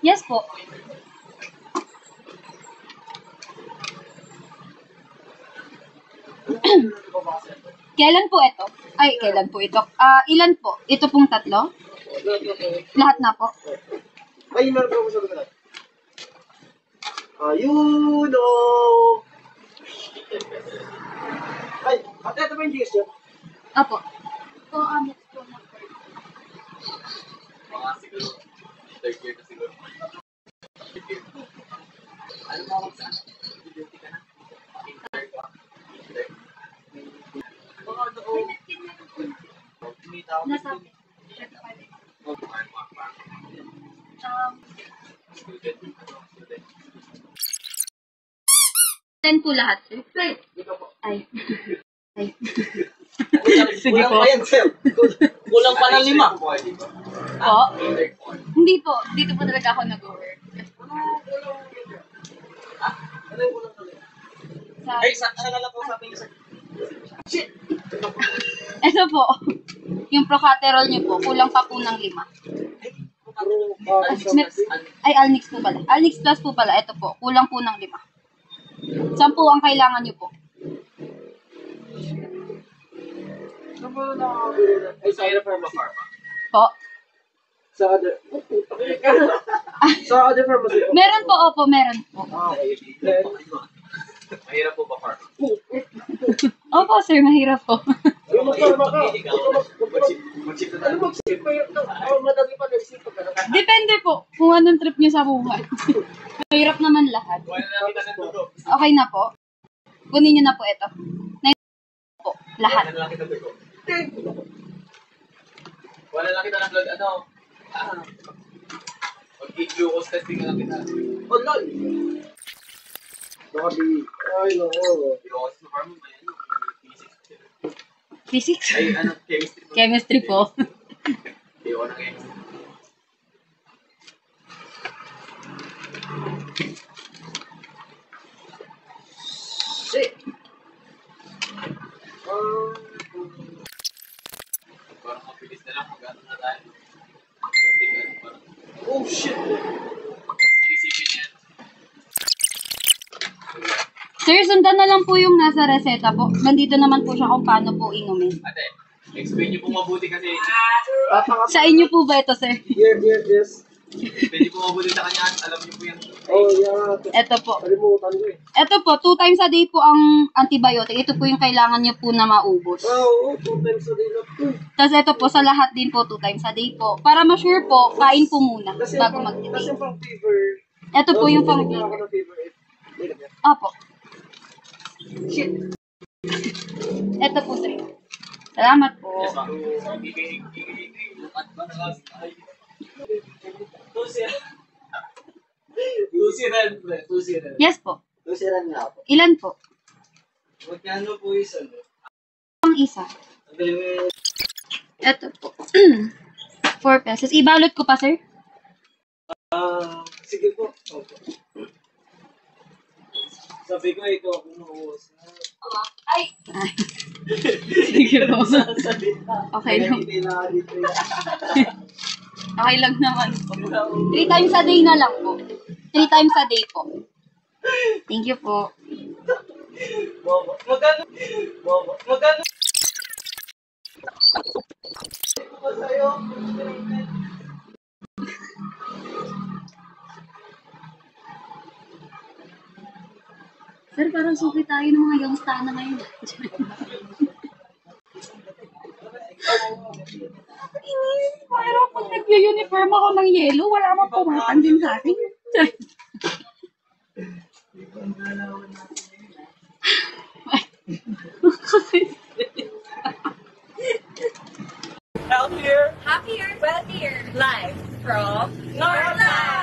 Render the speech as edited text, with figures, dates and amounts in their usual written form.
Yes po. Kailan po ito? Ay, kailan po ito? Ilan po? Ito pong tatlo? Lahat na po. Ay, meron po ako sa lahat. Ayun, oh! Ay, ate, ito ba yung GS niya? Apo. Ito, amit po na. Mga siguro, third year na siguro. Ano mo ako saan? Duty ka na? Third ka? Third. Baka doon. Kumita ako. Nasabi. Student. Ten po lahat, sir. Ay. Ay. Sige po. Kulang pa ng 5. Po? Hindi po. Dito po talaga ako nag-work. Ano yung kulang talaga? Ay, saan na lang po sabi niyo sa... Shit! Ito po. Yung Procaterol niyo po, kulang pa po ng 5. Ay, Alnix po pala. Alnix Plus po pala. Ito po, kulang po ng 5. 10 ang kailangan niyo po. Ay, sa Aira Pharma Pharma. Po? Sa other... Sa other pharmacy. Meron po, opo, meron po. Okay. Mahirap po ba, Park? Opo, sir, mahirap po. Yung mag-pharma ka. Mag-ship na Ano mag-sip pa yun? Madali pa nag-sip pa ka. Depende po kung anong trip niyo sa buhay. Mahirap naman lahat. Wala na kita ng dugo. Okay na po. Kunin niyo na po ito. Po, lahat. Wala na lang kita ng dugo. Wala lang kita ng blood, ano? Mag-glucose testing na lang kita. Online. Baka di... Ay, no. Glucose na farm mo, may ano, Physics? ay, ano, chemistry po. Chemistry po. Hindi ko na chemistry. Shit! Parang mabilis na lang, mag-ano na tayo. Oh, shit! Isipin niya. Sir, sundan na lang po yung nasa reseta po. Nandito naman po siya kung paano po inumin. Ate, explain niyo po mabuti kasi Sa inyo po ba ito, sir? Yes. explain niyo po mabuti sa kanya. Alam niyo po yung Oh, yeah. Ito po. Kalimutan ko eh. Ito po, 2 times a day po ang antibiotic. Ito po yung kailangan niyo po na maubos. Oh, 2 times a day na po. Tapos ito po, sa lahat din po, 2 times a day po. Para ma-sure po, kain po muna bago Kasi mag-take. pang fever. Ito po yung pang Ako ng fever eh. Opo. Shit. Ito po, sir. Salamat po. yes, ma'am. At ba na lang? Tusiran, pre. Tusiran. Yes po. Lusiran nga po. Ilan po? Magkano po isa? Ang isa. Ito po. 4 pesos. Ibalot ko pa, sir? Sige po. Opo. Sabi ko ikaw ako nauwas na. Ay. Sige po. Okay lang. Okay lang naman po. 3 times a day na lang po. 3 times a day po. Thank you po. Bobo. Magkano? Bobo. Magkano? Sa'yo. Sir, parang suki tayo ng mga youngsta na ngayon. Pero pag nag-uniform ako ng yellow, wala mang pumapansin sa akin. Healthier, happier, wealthier life from Northland.